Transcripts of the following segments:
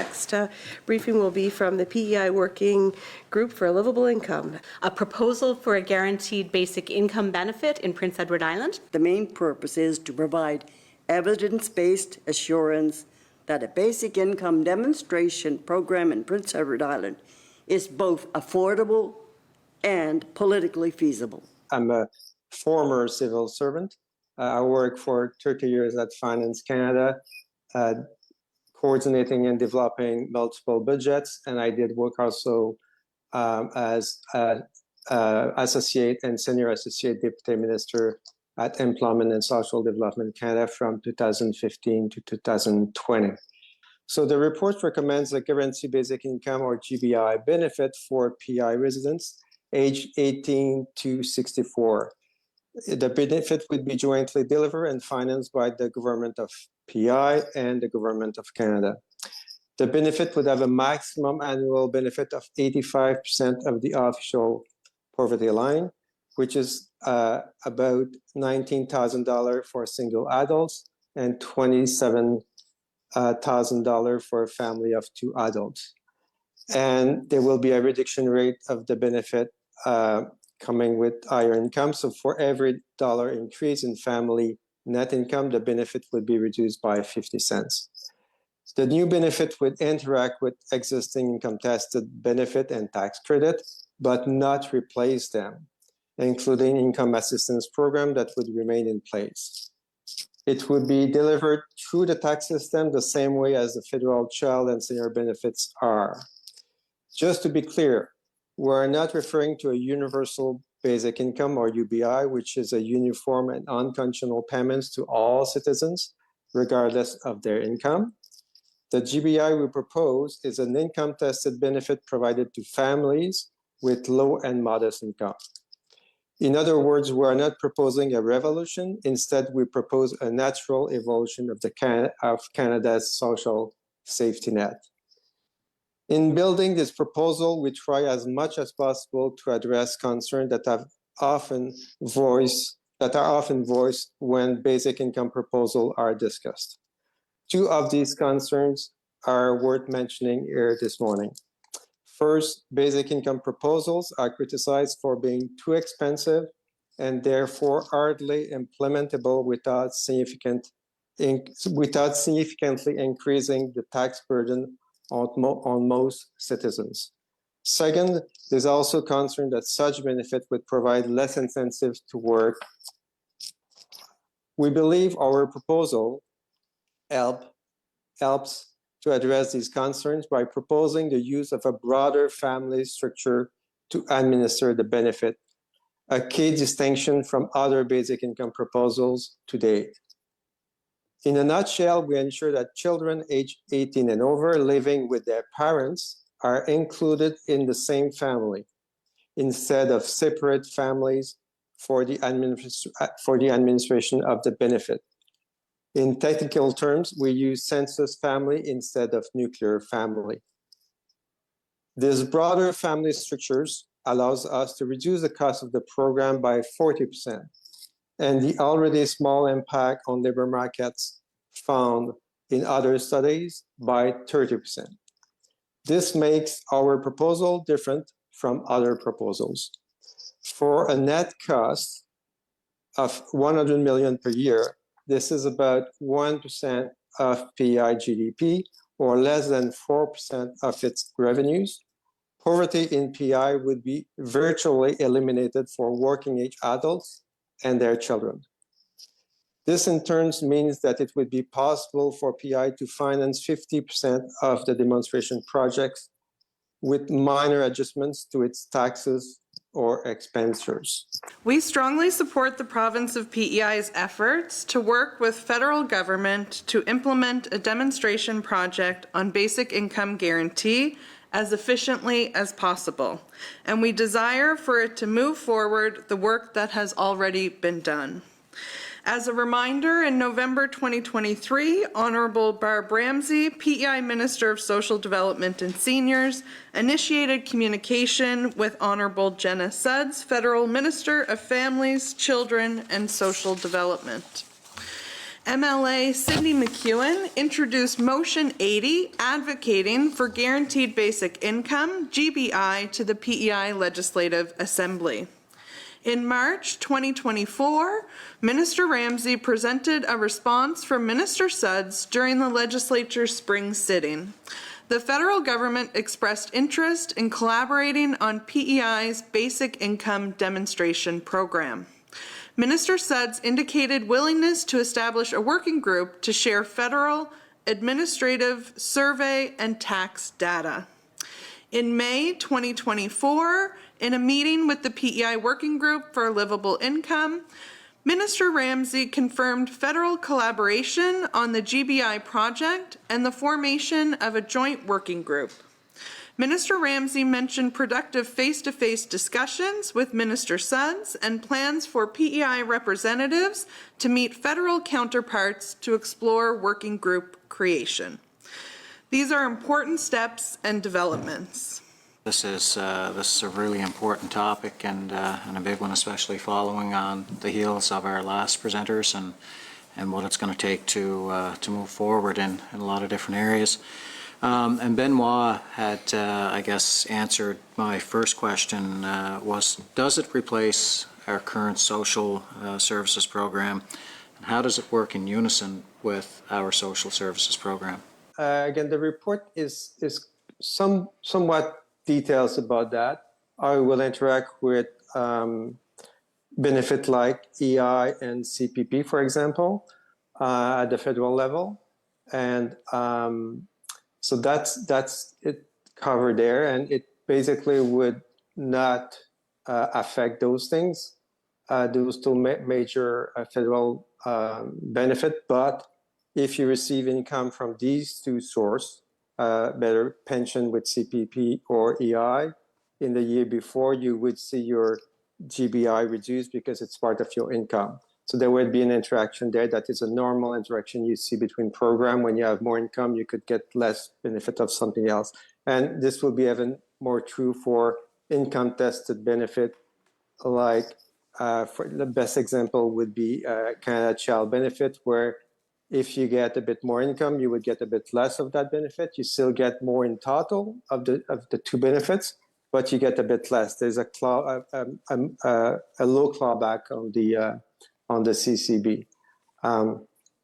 Next briefing will be from the PEI Working Group for Livable Income. A proposal for a guaranteed basic income benefit in Prince Edward Island. The main purpose is to provide evidence-based assurance that a basic income demonstration program in Prince Edward Island is both affordable and politically feasible. I'm a former civil servant. I worked for 30 years at Finance Canada, coordinating and developing multiple budgets, and I did work also as associate and senior associate deputy minister at Employment and Social Development Canada from 2015 to 2020. So the report recommends a guaranteed basic income or GBI benefit for PEI residents aged 18 to 64. The benefit would be jointly delivered and financed by the government of PEI and the government of Canada. The benefit would have a maximum annual benefit of 85% of the official poverty line, which is about $19,000 for single adults and $27,000 for a family of 2 adults. And there will be a reduction rate of the benefit coming with higher income. So for every dollar increase in family net income, the benefit would be reduced by 50 cents. The new benefit would interact with existing income-tested benefit and tax credit, but not replace them, including income assistance program that would remain in place. It would be delivered through the tax system the same way as the federal child and senior benefits are. Just to be clear, we're not referring to a universal basic income or UBI, which is a uniform and unconditional payments to all citizens, regardless of their income. The GBI we propose is an income-tested benefit provided to families with low and modest income. In other words, we are not proposing a revolution. Instead, we propose a natural evolution of Canada's social safety net. In building this proposal, we try as much as possible to address concerns that are often voiced when basic income proposals are discussed. 2 of these concerns are worth mentioning here this morning. First, basic income proposals are criticized for being too expensive and therefore hardly implementable without significantly increasing the tax burden on most citizens. Second, there's also concern that such benefit would provide less incentives to work. We believe our proposal helps to address these concerns by proposing the use of a broader family structure to administer the benefit, a key distinction from other basic income proposals to date. In a nutshell, we ensure that children aged 18 and over living with their parents are included in the same family instead of separate families for the administration of the benefit. In technical terms, we use census family instead of nuclear family. This broader family structures allows us to reduce the cost of the program by 40%, and the already small impact on labor markets found in other studies by 30%. This makes our proposal different from other proposals. For a net cost of $100 million per year, this is about 1% of PEI GDP, or less than 4% of its revenues. Poverty in PEI would be virtually eliminated for working-age adults and their children. This in turn means that it would be possible for PEI to finance 50% of the demonstration projects with minor adjustments to its taxes or expenditures. We strongly support the province of PEI's efforts to work with federal government to implement a demonstration project on basic income guarantee as efficiently as possible, and we desire for it to move forward the work that has already been done. As a reminder, in November 2023, Honorable Barb Ramsey, PEI Minister of Social Development and Seniors, initiated communication with Honorable Jenna Sudds, Federal Minister of Families, Children, and Social Development. MLA Sidney McEwen introduced Motion 80 advocating for guaranteed basic income, GBI, to the PEI Legislative Assembly. In March 2024, Minister Ramsey presented a response from Minister Suds during the legislature's spring sitting. The federal government expressed interest in collaborating on PEI's basic income demonstration program. Minister Suds indicated willingness to establish a working group to share federal, administrative, survey, and tax data. In May 2024, in a meeting with the PEI Working Group for Livable Income, Minister Ramsey confirmed federal collaboration on the GBI project and the formation of a joint working group. Minister Ramsey mentioned productive face-to-face discussions with Minister Suds and plans for PEI representatives to meet federal counterparts to explore working group creation. These are important steps and developments. This is a really important topic and a big one, especially following on the heels of our last presenters and what it's going to take to move forward in a lot of different areas. And Benoit had, I guess, answered my first question, does it replace our current social services program? And how does it work in unison with our social services program? Again, the report is somewhat details about that. I will interact with benefit like EI and CPP, for example, at the federal level. And so that's it covered there. And it basically would not affect those things, those two major federal benefit. But if you receive income from these two sources, better pension with CPP or EI, in the year before, you would see your GBI reduced because it's part of your income. So there would be an interaction there that is a normal interaction you see between program. When you have more income, you could get less benefit of something else. And this will be even more true for income-tested benefit, like for the best example would be Canada Child Benefit, where if you get a bit more income, you would get a bit less of that benefit. You still get more in total of the two benefits, but you get a bit less. There's a low clawback on the CCB.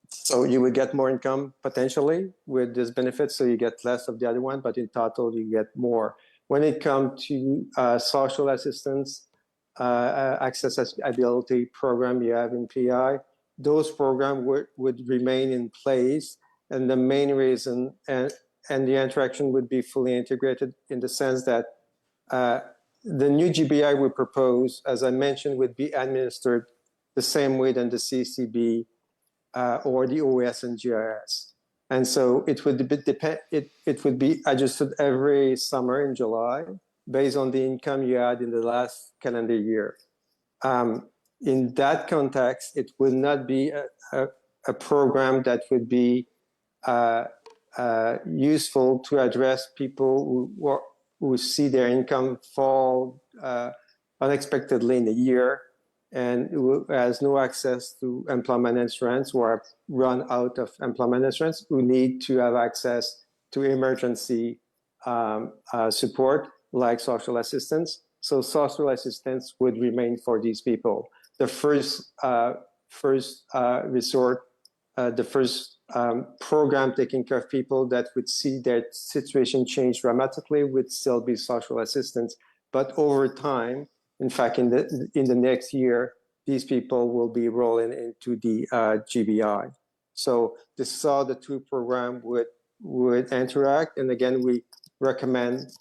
So you would get more income potentially with this benefit, so you get less of the other one, but in total you get more. When it comes to social assistance, accessibility program you have in PI, those programs would remain in place, and the main reason and the interaction would be fully integrated in the sense that the new GBI we propose, as I mentioned, would be administered the same way than the CCB or the OAS and GIS. And so it would be adjusted every summer in July based on the income you had in the last calendar year. In that context, it would not be a program that would be useful to address people who see their income fall unexpectedly in a year and who has no access to employment insurance, who are run out of employment insurance, who need to have access to emergency support like social assistance. So social assistance would remain for these people. The first resort, the first program taking care of people that would see their situation change dramatically would still be social assistance. But over time, in fact, in the next year, these people will be rolling into the GBI. So this is how the two programs would interact. And again, we recommend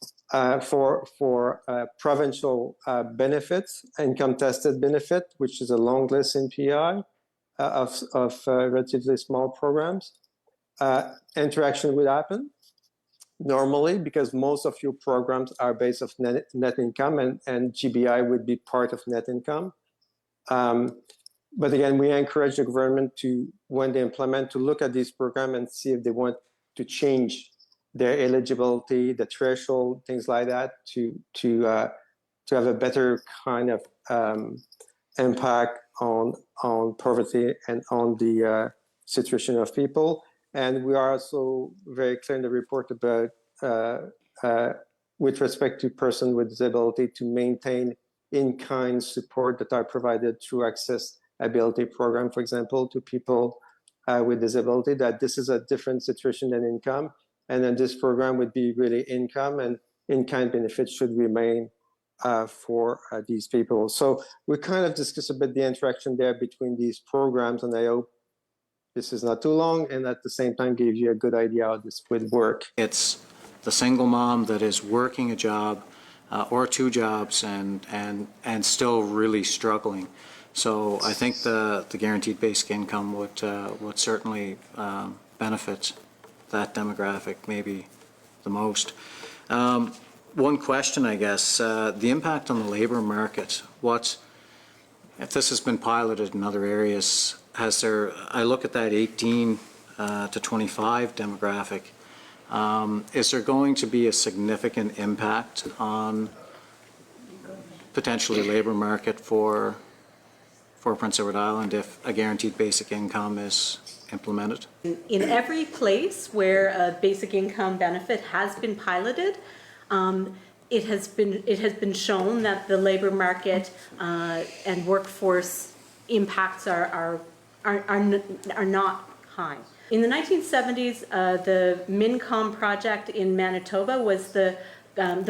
for provincial benefits, income-tested benefit, which is a long list in PI of relatively small programs. Interaction would happen normally because most of your programs are based on net income, and GBI would be part of net income. But again, we encourage the government to, when they implement, to look at this program and see if they want to change their eligibility, the threshold, things like that, to have a better kind of impact on poverty and on the situation of people. And we are also very clear in the report about, with respect to persons with disability, to maintain in-kind support that are provided through accessibility program, for example, to people with disability, that this is a different situation than income. And then this program would be really income, and in-kind benefits should remain for these people. So we kind of discussed a bit the interaction there between these programs, and I hope this is not too long and at the same time gives you a good idea how this would work. It's the single mom that is working a job or two jobs and still really struggling. So I think the guaranteed basic income would certainly benefit that demographic maybe the most. One question, I guess, the impact on the labor market. If this has been piloted in other areas, I look at that 18 to 25 demographic, is there going to be a significant impact on potentially labor market for Prince Edward Island if a guaranteed basic income is implemented? In every place where a basic income benefit has been piloted, it has been shown that the labor market and workforce impacts are not high. In the 1970s, the MINCOM project in Manitoba was the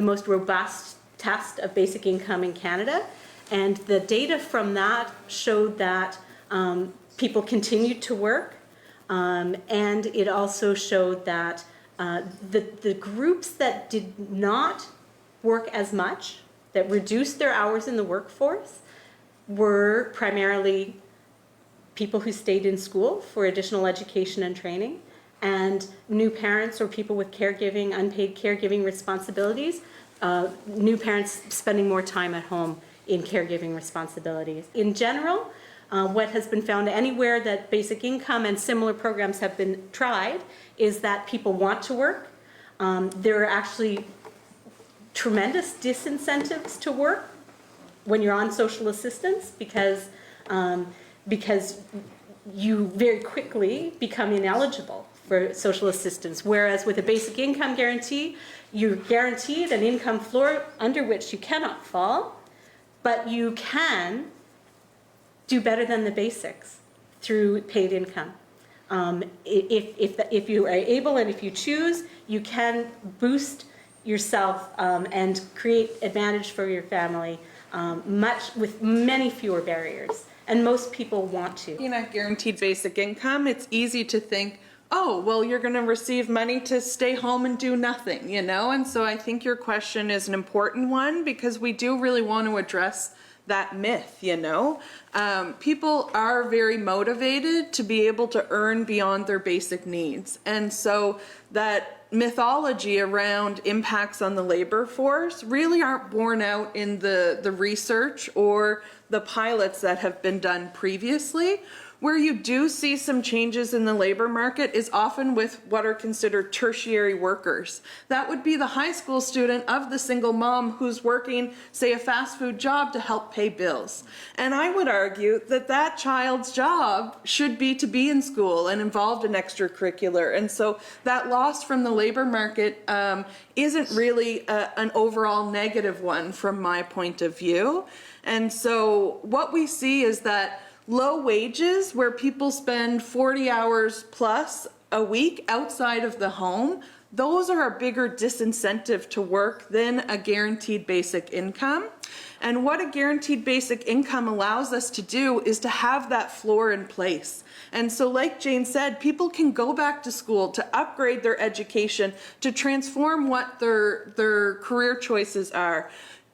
most robust test of basic income in Canada, and the data from that showed that people continued to work, and it also showed that the groups that did not work as much, that reduced their hours in the workforce, were primarily people who stayed in school for additional education and training, and new parents or people with caregiving, unpaid caregiving responsibilities, new parents spending more time at home in caregiving responsibilities. In general, what has been found anywhere that basic income and similar programs have been tried is that people want to work. There are actually tremendous disincentives to work when you're on social assistance because you very quickly become ineligible for social assistance, whereas with a basic income guarantee, you're guaranteed an income floor under which you cannot fall, but you can do better than the basics through paid income. If you are able and if you choose, you can boost yourself and create advantage for your family with many fewer barriers. And most people want to. Looking at guaranteed basic income, it's easy to think, oh, well, you're going to receive money to stay home and do nothing, you know? And so I think your question is an important one because we do really want to address that myth, you know? People are very motivated to be able to earn beyond their basic needs. And so that mythology around impacts on the labor force really aren't borne out in the research or the pilots that have been done previously. Where you do see some changes in the labor market is often with what are considered tertiary workers. That would be the high school student of the single mom who's working, say, a fast food job to help pay bills. And I would argue that that child's job should be to be in school and involved in extracurricular. And so that loss from the labor market isn't really an overall negative one from my point of view. And so what we see is that low wages, where people spend 40 hours plus a week outside of the home, those are a bigger disincentive to work than a guaranteed basic income. And what a guaranteed basic income allows us to do is to have that floor in place. And so like Jane said, people can go back to school to upgrade their education, to transform what their career choices are.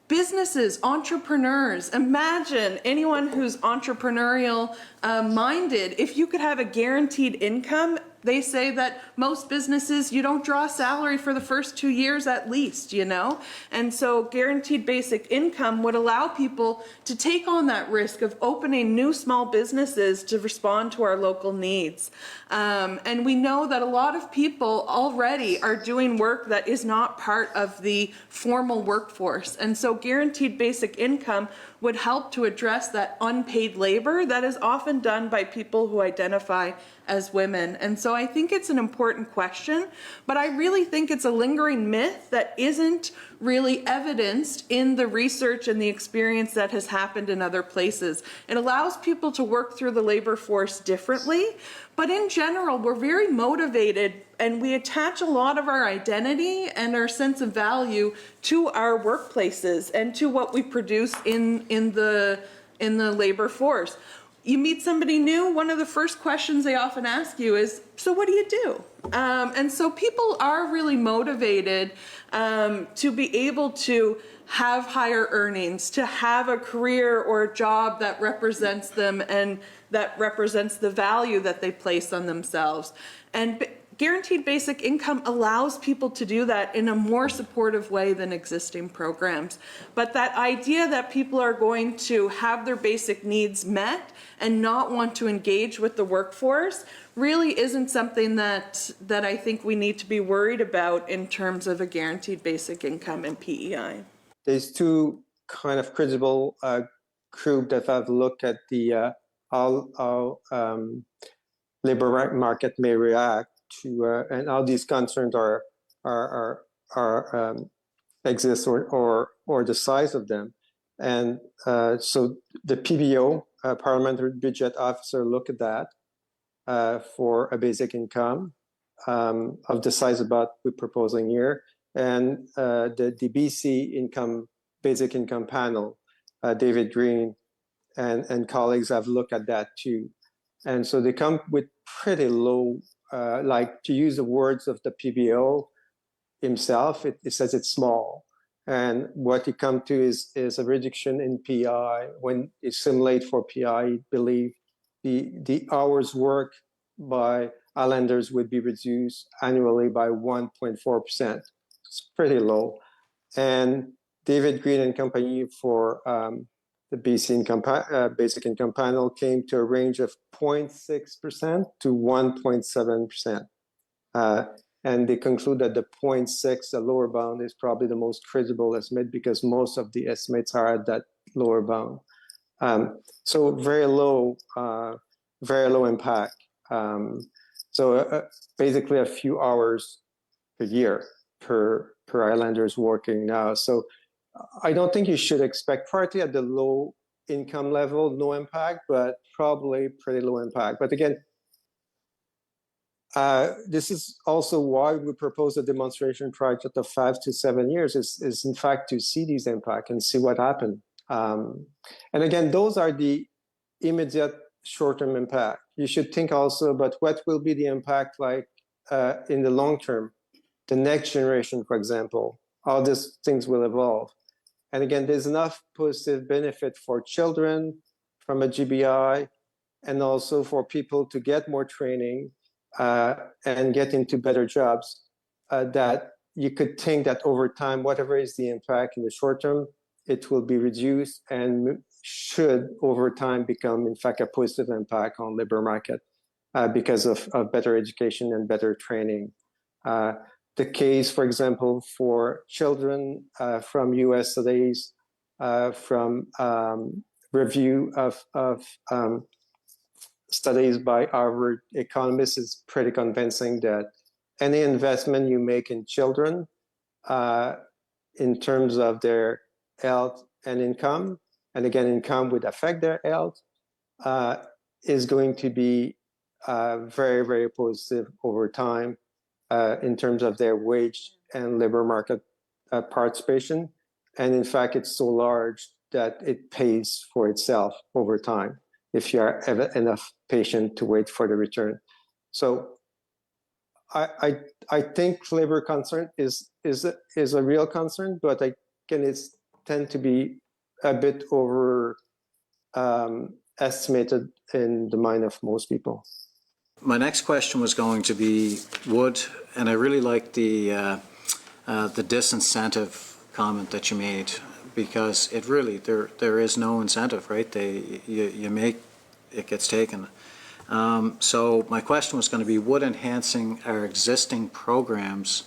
Businesses, entrepreneurs, imagine anyone who's entrepreneurial minded, if you could have a guaranteed income. They say that most businesses, you don't draw a salary for the first 2 years at least, you know? And so guaranteed basic income would allow people to take on that risk of opening new small businesses to respond to our local needs. And we know that a lot of people already are doing work that is not part of the formal workforce. And so guaranteed basic income would help to address that unpaid labor that is often done by people who identify as women. And so I think it's an important question, but I really think it's a lingering myth that isn't really evidenced in the research and the experience that has happened in other places. It allows people to work through the labor force differently, but in general, we're very motivated and we attach a lot of our identity and our sense of value to our workplaces and to what we produce in the labor force. You meet somebody new, one of the first questions they often ask you is, so what do you do? And so people are really motivated to be able to have higher earnings, to have a career or a job that represents them and that represents the value that they place on themselves. And guaranteed basic income allows people to do that in a more supportive way than existing programs. But that idea that people are going to have their basic needs met and not want to engage with the workforce really isn't something that I think we need to be worried about in terms of a guaranteed basic income and PEI. There's two kind of credible group that have looked at the how labor market may react to and how these concerns are exist or the size of them. And so the PBO, Parliamentary Budget Officer, look at that for a basic income of the size about we're proposing here. And the BC basic income panel, David Green and colleagues have looked at that too. And so they come with pretty low, like to use the words of the PBO himself, it says it's small. And what you come to is a reduction in PI. When you simulate for PI, you believe the hours worked by islanders would be reduced annually by 1.4%. It's pretty low. And David Green and company for the BC basic income panel came to a range of 0.6% to 1.7%. And they conclude that the 0.6, the lower bound, is probably the most credible estimate because most of the estimates are at that lower bound. So very low impact. Basically a few hours per year per islanders working now. So I don't think you should expect, partly at the low income level, no impact, but probably pretty low impact. But again, this is also why we propose a demonstration project of 5 to 7 years is in fact to see these impact and see what happened. And again, those are the immediate short-term impact. You should think also about what will be the impact like in the long term, the next generation, for example, how these things will evolve. And again, there's enough positive benefit for children from a GBI and also for people to get more training and get into better jobs that you could think that over time, whatever is the impact in the short term, it will be reduced and should over time become, in fact, a positive impact on labor market because of better education and better training. The case, for example, for children from US studies, from review of studies by Harvard Economist is pretty convincing that any investment you make in children in terms of their health and income, and again, income would affect their health, is going to be very, very positive over time in terms of their wage and labor market participation. And in fact, it's so large that it pays for itself over time if you are enough patient to wait for the return. So I think labor concern is a real concern, but again, it's tend to be a bit over estimated in the mind of most people. My next question was going to be and I really like the disincentive comment that you made, because it really, there is no incentive, right? You make, it gets taken. So my question was going to be, would enhancing our existing programs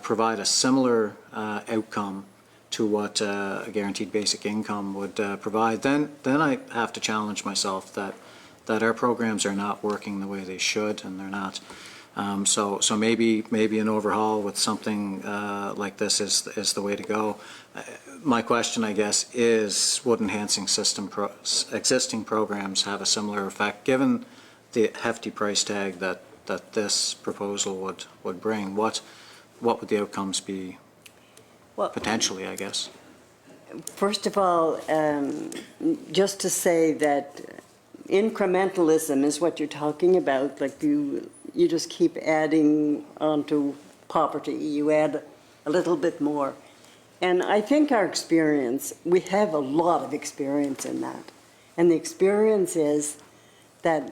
provide a similar outcome to what a guaranteed basic income would provide? Then I have to challenge myself that that our programs are not working the way they should, and they're not. So maybe an overhaul with something like this is the way to go. My question, I guess, is would enhancing existing programs have a similar effect, given the hefty price tag that this proposal would bring? What would the outcomes be? Well, potentially, I guess. First of all, just to say that incrementalism is what you're talking about. Like you just keep adding onto poverty. You add a little bit more. And I think our experience, we have a lot of experience in that. And the experience is that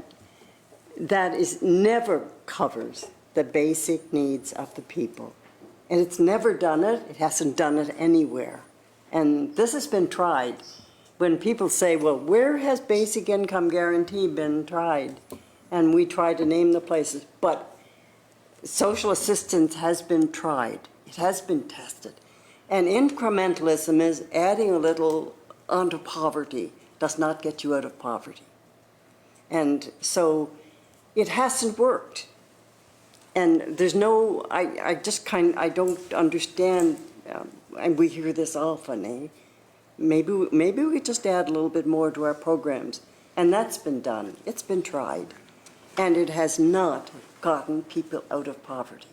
is never covers the basic needs of the people. And it's never done it. It hasn't done it anywhere. And this has been tried. When people say, well, where has basic income guarantee been tried? And we try to name the places. But social assistance has been tried. It has been tested. And incrementalism is adding a little onto poverty, does not get you out of poverty. And so it hasn't worked. And there's no, I don't understand, and we hear this often, eh? Maybe we just add a little bit more to our programs. And that's been done. It's been tried. And it has not gotten people out of poverty.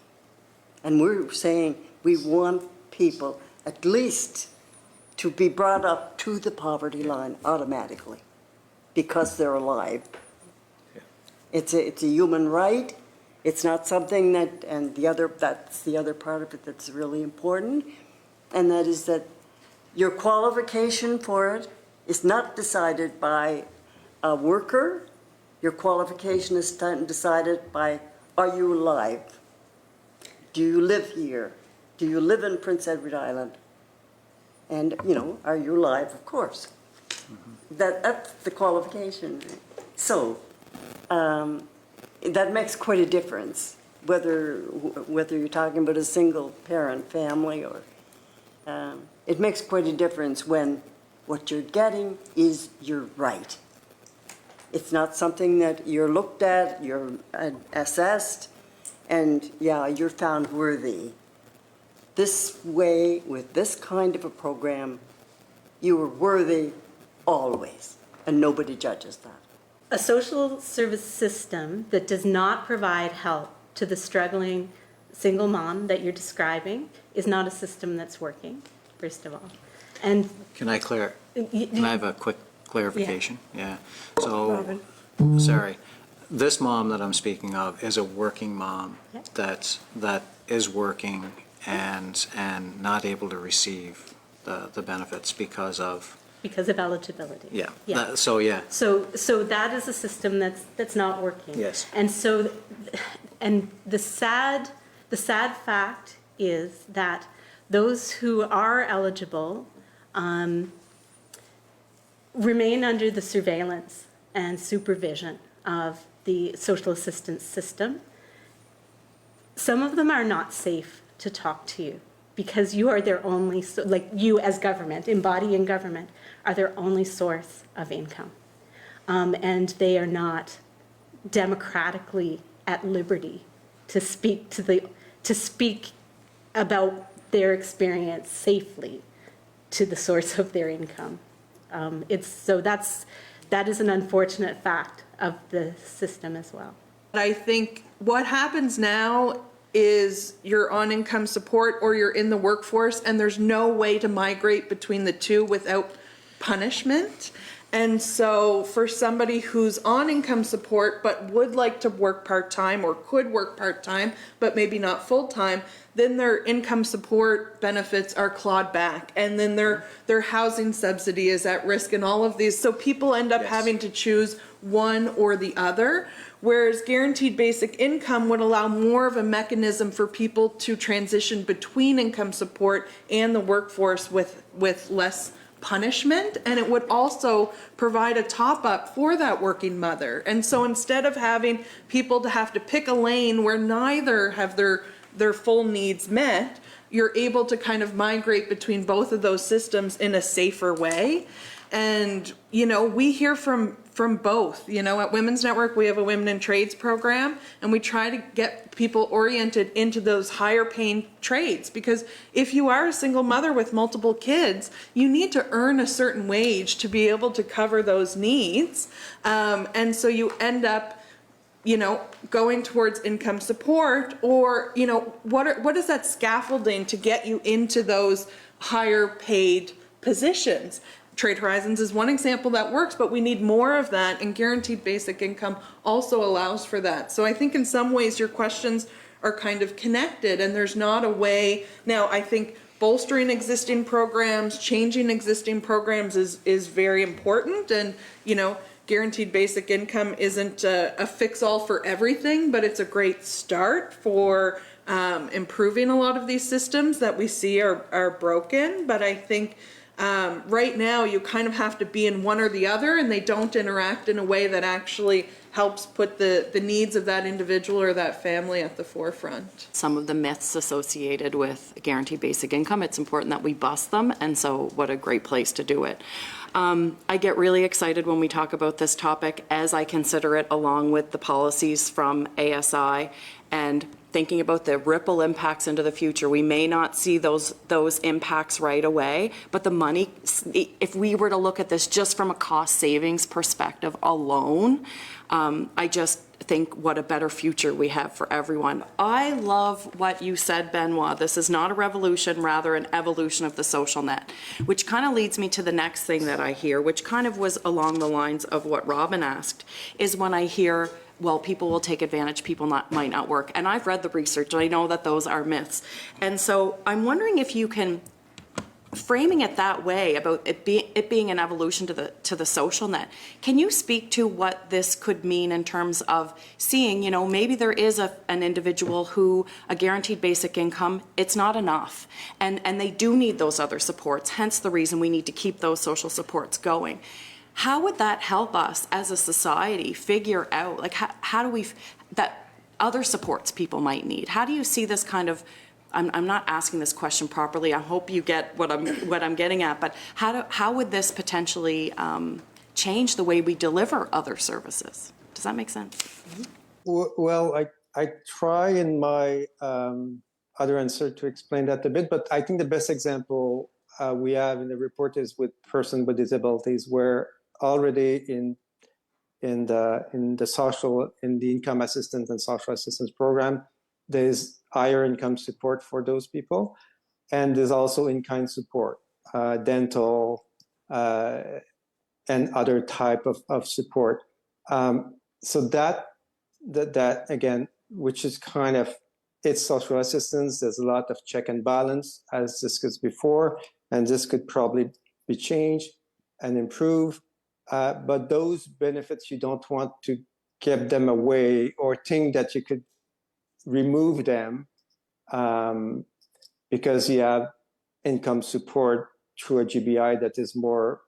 And we're saying we want people at least to be brought up to the poverty line automatically because they're alive. Yeah. It's a human right. It's not something that, and that's the other part of it that's really important, and that is that your qualification for it is not decided by a worker. Your qualification is decided by, are you alive? Do you live here? Do you live in Prince Edward Island? And, are you alive? Of course. Mm-hmm. That's the qualification. So, that makes quite a difference, whether you're talking about a single parent family or, it makes quite a difference when what you're getting is your right. It's not something that you're looked at, you're assessed, and you're found worthy. This way, with this kind of a program, you are worthy always, and nobody judges that. A social service system that does not provide help to the struggling single mom that you're describing is not a system that's working, first of all. And Can I have a quick clarification? Yeah. So, Robin. sorry. This mom that I'm speaking of is a working mom that is working and not able to receive the benefits because of eligibility. yeah. Yeah. So that is a system that's not working. Yes. And so, and the sad fact is that those who are eligible remain under the surveillance and supervision of the social assistance system. Some of them are not safe to talk to you because you are their only, you as government, embodying government, are their only source of income. And they are not democratically at liberty to speak about their experience safely to the source of their income. That is an unfortunate fact of the system as well. I think what happens now is you're on income support or you're in the workforce and there's no way to migrate between the two without punishment. And so for somebody who's on income support but would like to work part-time or could work part-time but maybe not full-time, then their income support benefits are clawed back, and then their housing subsidy is at risk, and all of these. So people end up having to choose one or the other, whereas guaranteed basic income would allow more of a mechanism for people to transition between income support and the workforce with less punishment, and it would also provide a top-up for that working mother. And so instead of having people to have to pick a lane where neither have their full needs met, you're able to kind of migrate between both of those systems in a safer way. And we hear from from both. You know, at Women's Network, we have a Women in Trades program, and we try to get people oriented into those higher paying trades, because if you are a single mother with multiple kids, you need to earn a certain wage to be able to cover those needs. And so you end up, you know, going towards income support, or, you know, what is that scaffolding to get you into those higher paid positions? Trade Horizons is one example that works, but we need more of that, and guaranteed basic income also allows for that. So I think in some ways your questions are kind of connected, and there's not a way. Now, I think bolstering existing programs, changing existing programs is very important, and, you know, guaranteed basic income isn't a fix-all for everything, but it's a great start for improving a lot of these systems that we see are broken. But I think right now you kind of have to be in one or the other, and they don't interact in a way that actually helps put the needs of that individual or that family at the forefront. Some of the myths associated with guaranteed basic income, it's important that we bust them, and so what a great place to do it. I get really excited when we talk about this topic, as I consider it along with the policies from ASI and thinking about the ripple impacts into the future. We may not see those impacts right away, but the money, if we were to look at this just from a cost savings perspective alone, I just think what a better future we have for everyone. I love what you said, Benoit. This is not a revolution, rather an evolution of the social net, which kind of leads me to the next thing that I hear, which kind of was along the lines of what Robin asked, is when I hear, well, people will take advantage, people might not work. And I've read the research, and I know that those are myths. And so I'm wondering if you can, framing it that way about it being an evolution to the social net, can you speak to what this could mean in terms of seeing, you know, maybe there is an individual who a guaranteed basic income, it's not enough, and they do need those other supports, hence the reason we need to keep those social supports going. How would that help us as a society figure out, like, how do we, that other supports people might need? How do you see this kind of, I'm not asking this question properly, I hope you get what I'm getting at, but how would this potentially change the way we deliver other services? Does that make sense? Well, I try in my other answer to explain that a bit, but I think the best example we have in the report is with persons with disabilities, where already in the income assistance and social assistance program, there's higher income support for those people, and there's also in-kind support, dental and other type of support. So that again, which is kind of, it's social assistance. There's a lot of check and balance, as discussed before, and this could probably be changed and improved. But those benefits, you don't want to keep them away or think that you could remove them because you have income support through a GBI that is more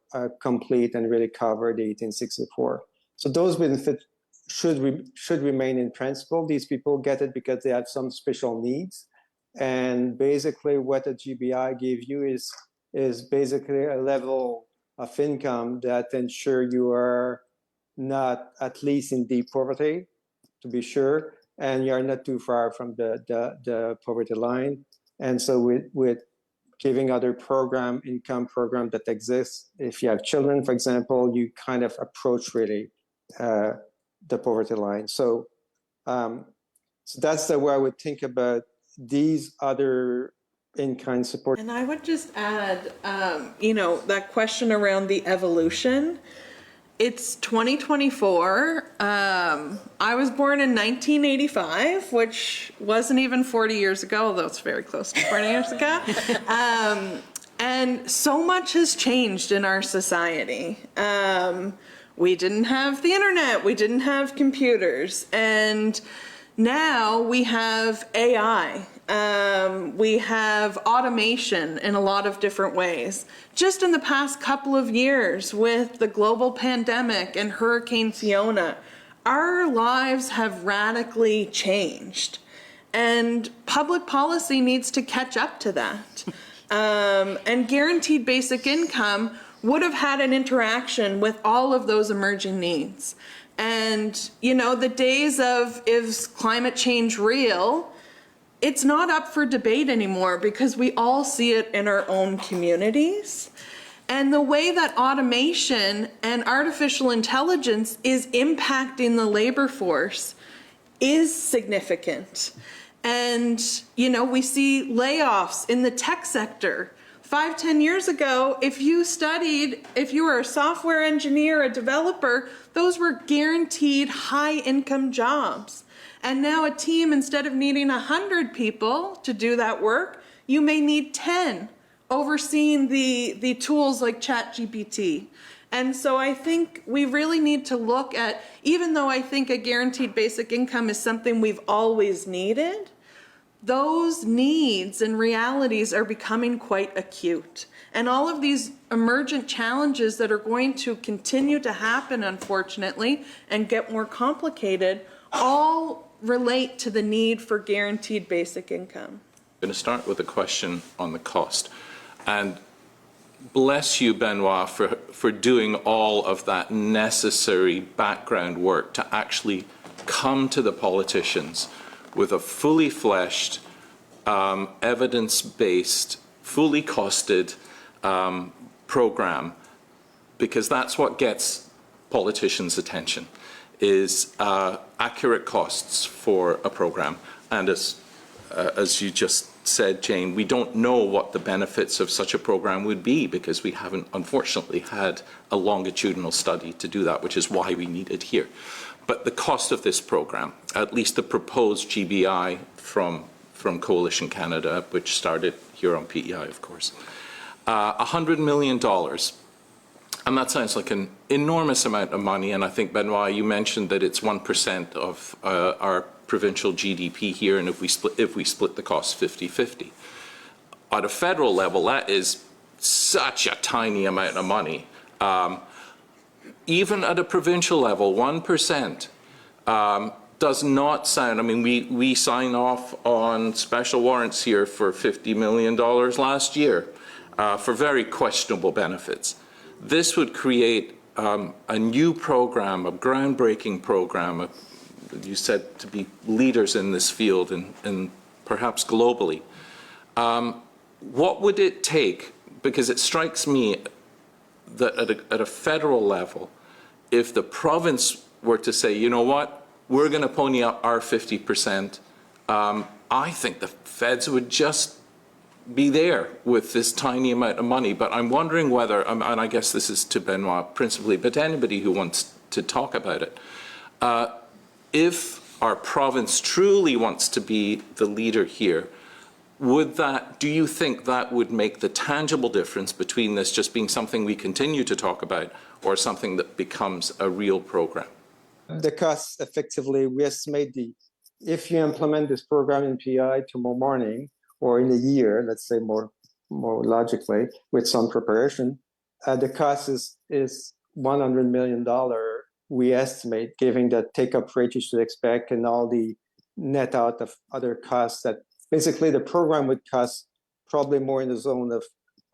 complete and really covered the 1864. So those benefits should remain in principle. These people get it because they have some special needs. And basically what a GBI gives you is basically a level of income that ensure you are not at least in deep poverty, to be sure, and you're not too far from the poverty line. And so with giving other income program that exists, if you have children, for example, you kind of approach really the poverty line. So, so that's the way I would think about these other in-kind support. And I would just add, you know, that question around the evolution. It's 2024. I was born in 1985, which wasn't even 40 years ago, although it's very close to 40 years ago. And so much has changed in our society. We didn't have the internet, we didn't have computers, and now we have AI. We have automation in a lot of different ways. Just in the past couple of years with the global pandemic and Hurricane Fiona, our lives have radically changed. And public policy needs to catch up to that. And guaranteed basic income would have had an interaction with all of those emerging needs. And, you know, the days of is climate change real, it's not up for debate anymore because we all see it in our own communities. And the way that automation and artificial intelligence is impacting the labor force is significant. And, you know, we see layoffs in the tech sector. 5-10 years ago, if you were a software engineer, a developer, those were guaranteed high income jobs. And now a team, instead of needing 100 people to do that work, you may need 10 overseeing the tools like ChatGPT. And so I think we really need to look at, even though I think a guaranteed basic income is something we've always needed, those needs and realities are becoming quite acute. And all of these emergent challenges that are going to continue to happen, unfortunately, and get more complicated, all relate to the need for guaranteed basic income. I'm going to start with a question on the cost. And bless you, Benoit, for doing all of that necessary background work to actually come to the politicians with a fully fleshed, evidence-based, fully costed program, because that's what gets politicians' attention, is accurate costs for a program. And as you just said, Jane, we don't know what the benefits of such a program would be because we haven't, unfortunately, had a longitudinal study to do that, which is why we need it here. But the cost of this program, at least the proposed GBI from Coalition Canada, which started here on PEI, of course, $100 million. And that sounds like an enormous amount of money. And I think, Benoit, you mentioned that it's 1% of our provincial GDP here, and if we split the cost 50-50. At a federal level, that is such a tiny amount of money. Even at a provincial level, 1% does not sound, I mean, we sign off on special warrants here for $50 million last year for very questionable benefits. This would create a new program, a groundbreaking program, you said to be leaders in this field and perhaps globally. What would it take? Because it strikes me that at a federal level, if the province were to say, you know what, we're going to pony up our 50%, I think the feds would just be there with this tiny amount of money. But I'm wondering whether, and I guess this is to Benoit principally, but to anybody who wants to talk about it, if our province truly wants to be the leader here, do you think that would make the tangible difference between this just being something we continue to talk about or something that becomes a real program? The costs, effectively, we estimate if you implement this program in PEI tomorrow morning or in a year, let's say more logically, with some preparation, the cost is $100 million, we estimate, given the take-up rate you should expect and all the net out of other costs that basically the program would cost probably more in the zone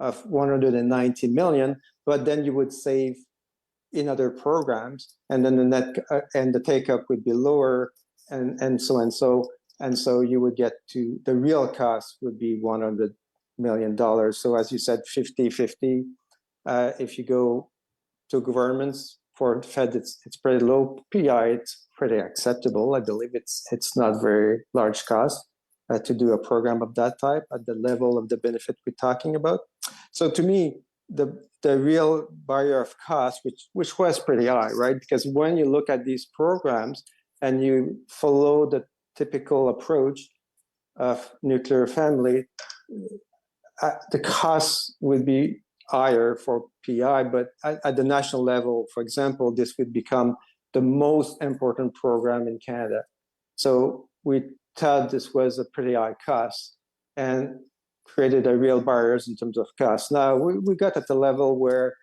of 190 million, but then you would save in other programs, and then the net and the take-up would be lower, and so you would get to the real cost would be $100 million. So as you said, 50-50. If you go to governments, for Fed, it's pretty low. PEI, it's pretty acceptable. I believe it's not very large cost to do a program of that type at the level of the benefit we're talking about. So to me, the real barrier of cost, which was pretty high, right? Because when you look at these programs and you follow the typical approach of nuclear family, the costs would be higher for PEI, but at the national level, for example, this would become the most important program in Canada. So we thought this was a pretty high cost and created a real barriers in terms of cost. Now we got at the level where,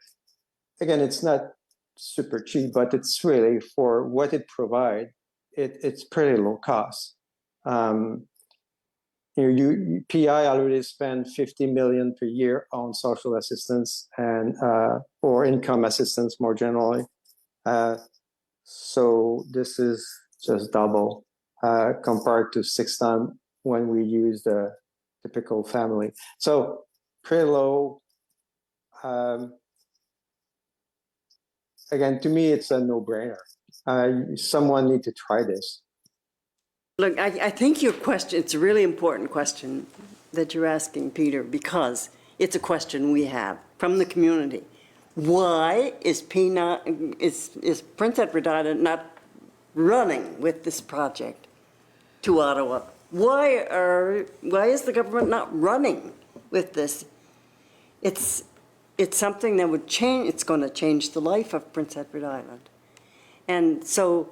again, it's not super cheap, but it's really for what it provides, it's pretty low cost. PEI already spend 50 million per year on social assistance and or income assistance more generally. So this is just double compared to 6 times when we use the typical family. So pretty low. Again, to me, it's a no-brainer. Someone need to try this. Look, I think your question, it's a really important question that you're asking, Peter, because it's a question we have from the community. Why is Prince Edward Island not running with this project to Ottawa? Why is the government not running with this? It's something that would change, it's going to change the life of Prince Edward Island. And so,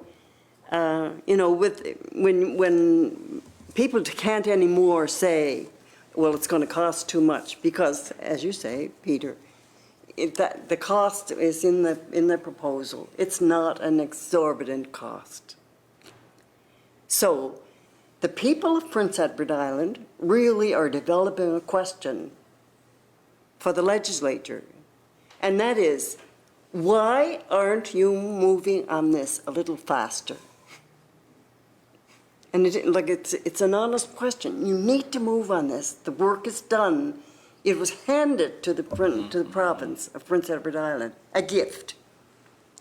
you know, when people can't anymore say, well, it's going to cost too much, because, as you say, Peter, the cost is in the proposal. It's not an exorbitant cost. So the people of Prince Edward Island really are developing a question for the legislature, and that is, why aren't you moving on this a little faster? And it's an honest question. You need to move on this. The work is done. It was handed to the province of Prince Edward Island, a gift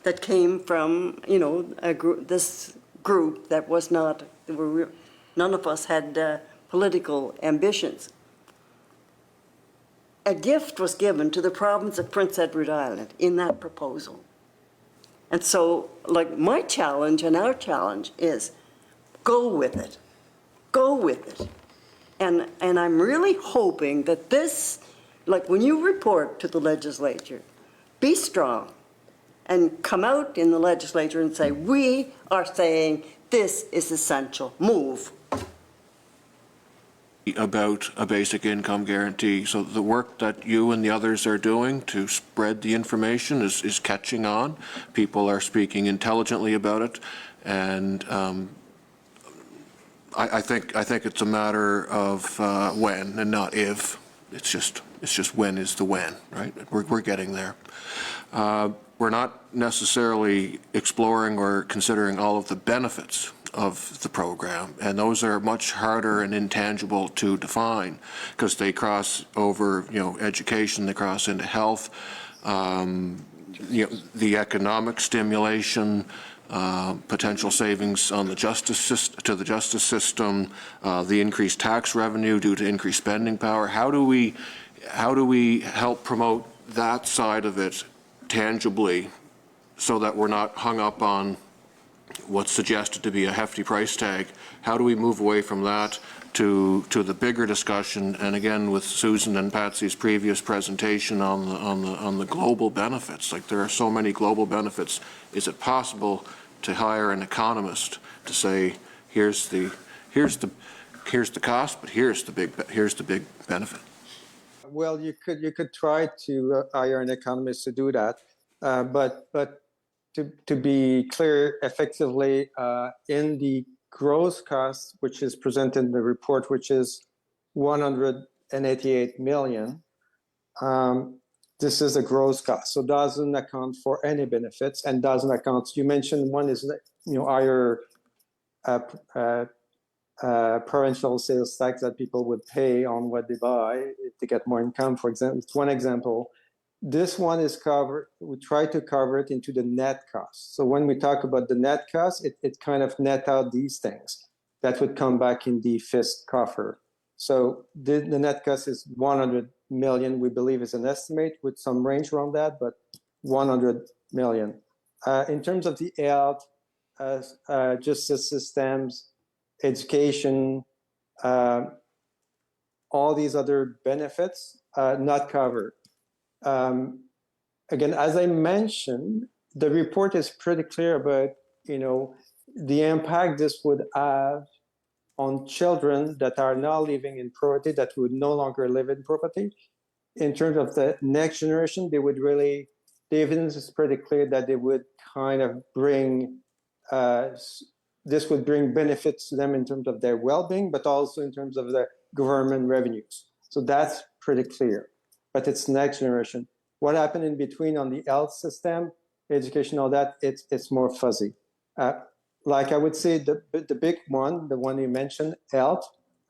that came from, you know, this group that was not, none of us had political ambitions. A gift was given to the province of Prince Edward Island in that proposal. And so, like, my challenge and our challenge is go with it. Go with it. And I'm really hoping that this, like when you report to the legislature, be strong and come out in the legislature and say, we are saying this is essential. Move. About a basic income guarantee. So the work that you and the others are doing to spread the information is catching on. People are speaking intelligently about it, and I think it's a matter of when and not if. It's just when is the when, right? We're getting there. We're not necessarily exploring or considering all of the benefits of the program, and those are much harder and intangible to define because they cross over, you know, education, they cross into health, you know, the economic stimulation, potential savings on the justice system, the increased tax revenue due to increased spending power. How do we help promote that side of it tangibly so that we're not hung up on what's suggested to be a hefty price tag? How do we move away from that to the bigger discussion? And again, with Susan and Patsy's previous presentation on the global benefits, like there are so many global benefits. Is it possible to hire an economist to say, here's the cost, but here's the big benefit? Well, you could try to hire an economist to do that, but to be clear, effectively, in the gross cost, which is presented in the report, which is 188 million, this is a gross cost, so doesn't account for any benefits and doesn't account. You mentioned one is, you know, higher provincial sales tax that people would pay on what they buy to get more income, for example. It's one example. This one is covered, we try to cover it into the net cost. So when we talk about the net cost, it kind of net out these things that would come back in the fisc coffer. So the net cost is 100 million, we believe is an estimate with some range around that, but 100 million. In terms of the health, justice systems, education, all these other benefits, not covered. Again, as I mentioned, the report is pretty clear about, you know, the impact this would have on children that are now living in poverty, that would no longer live in poverty. In terms of the next generation, they would really, the evidence is pretty clear that they would kind of bring, this would bring benefits to them in terms of their well-being, but also in terms of their government revenues. So that's pretty clear, but it's next generation. What happened in between on the health system, education, all that, it's more fuzzy. Like I would say the big one, the one you mentioned, health,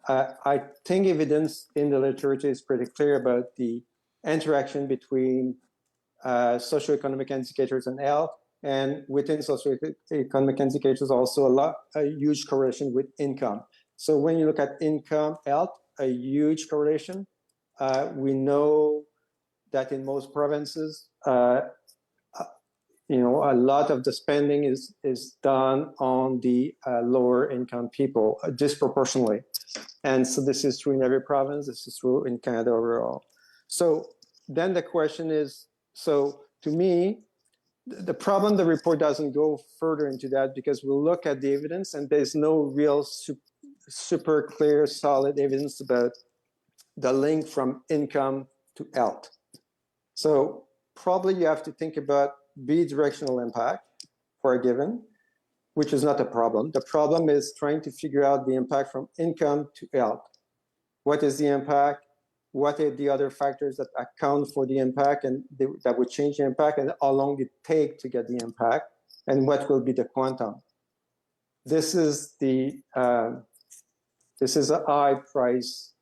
I think evidence in the literature is pretty clear about the interaction between socioeconomic indicators and health, and within socioeconomic indicators also a huge correlation with income. So when you look at income, health, a huge correlation. We know that in most provinces, a lot of the spending is done on the lower income people disproportionately. And so this is true in every province. This is true in Canada overall. So then the question is, so to me, the problem, the report doesn't go further into that because we look at the evidence and there's no real super clear, solid evidence about the link from income to health. So probably you have to think about bidirectional impact for a given, which is not a problem. The problem is trying to figure out the impact from income to health. What is the impact? What are the other factors that account for the impact and that would change the impact, and how long it take to get the impact, and what will be the quantum? This is a high price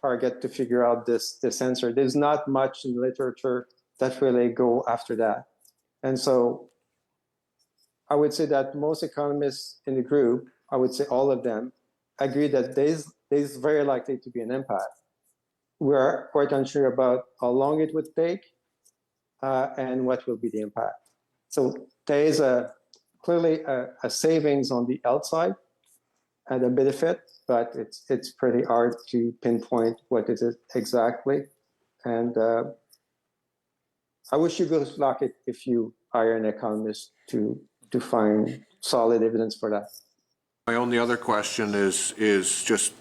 target to figure out this answer. There's not much in literature that really go after that. And so I would say that most economists in the group, I would say all of them, agree that there's very likely to be an impact. We're quite unsure about how long it would take and what will be the impact. So there is clearly a savings on the outside and a benefit, but it's pretty hard to pinpoint what is it exactly. And I wish you good luck if you hire an economist to find solid evidence for that. My only other question is just,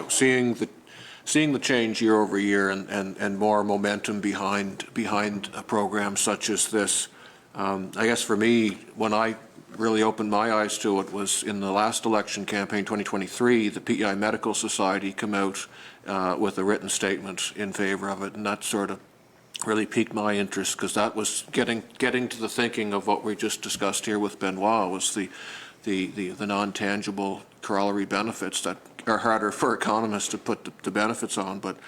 seeing the change year over year and more momentum behind a program such as this. I guess for me, when I really opened my eyes to it was in the last election campaign, 2023, the PEI Medical Society came out with a written statement in favor of it, and that sort of really piqued my interest because that was getting to the thinking of what we just discussed here with Benoit, was the non-tangible corollary benefits that are harder for economists to put the benefits on. But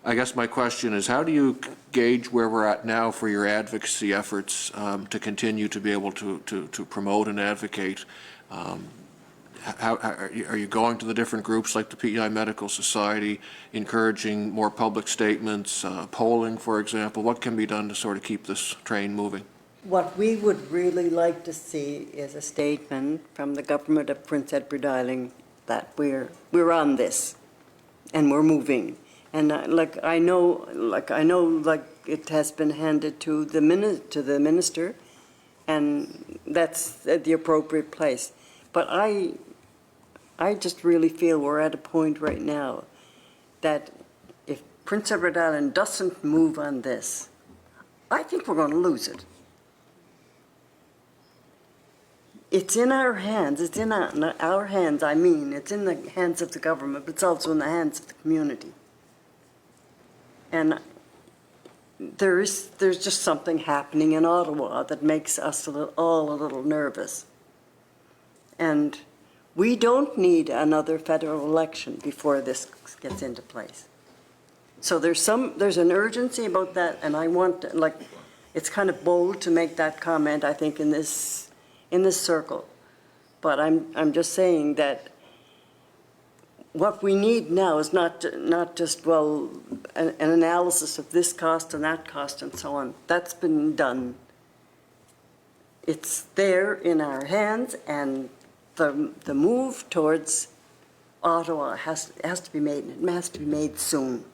I guess my question is, how do you gauge where we're at now for your advocacy efforts to continue to be able to promote and advocate? How are you going to the different groups like the PEI Medical Society, encouraging more public statements, polling, for example? What can be done to sort of keep this train moving? What we would really like to see is a statement from the government of Prince Edward Island that we're on this and we're moving. And I know it has been handed to the minister, and that's at the appropriate place. But I just really feel we're at a point right now that if Prince Edward Island doesn't move on this, I think we're going to lose it. It's in our hands. It's in our hands. I mean, it's in the hands of the government, but it's also in the hands of the community. And there's just something happening in Ottawa that makes us all a little nervous. And we don't need another federal election before this gets into place. So there's an urgency about that, and I want it's kind of bold to make that comment, I think, in this circle. But I'm just saying that what we need now is not just, an analysis of this cost and that cost and so on. That's been done. It's there in our hands, and the move towards Ottawa has to be made, and it has to be made soon.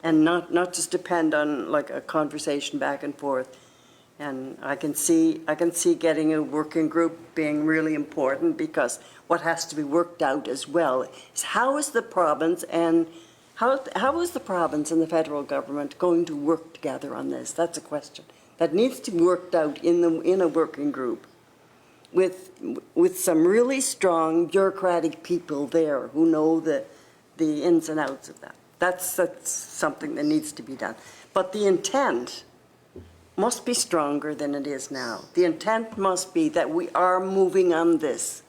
And not just depend on a conversation back and forth. And I can see getting a working group being really important, because what has to be worked out as well is how is the province and the federal government going to work together on this? That's a question that needs to be worked out in a working group with some really strong bureaucratic people there who know the the ins and outs of that. That's something that needs to be done. But the intent must be stronger than it is now. The intent must be that we are moving on this,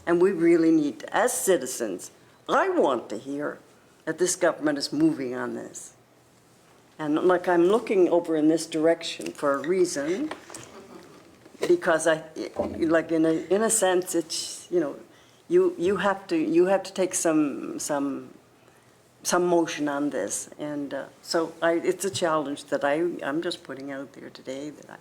and we really need to, as citizens, I want to hear that this government is moving on this. And like I'm looking over in this direction for a reason, because like in a sense, it's, you have to take some motion on this, and so it's a challenge that I'm just putting out there today. That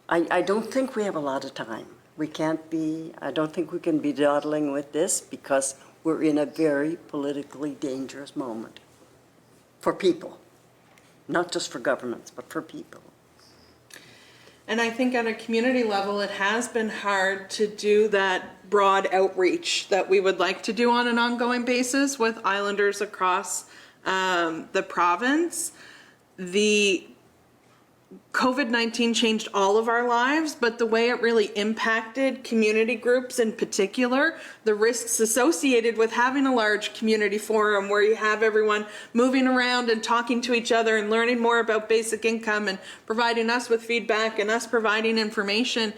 I don't think we have a lot of time. We can't be. I don't think we can be dawdling with this because we're in a very politically dangerous moment for people, not just for governments, but for people. And I think at a community level, it has been hard to do that broad outreach that we would like to do on an ongoing basis with islanders across the province. The COVID-19 changed all of our lives, but the way it really impacted community groups in particular, the risks associated with having a large community forum where you have everyone moving around and talking to each other and learning more about basic income and providing us with feedback and us providing information.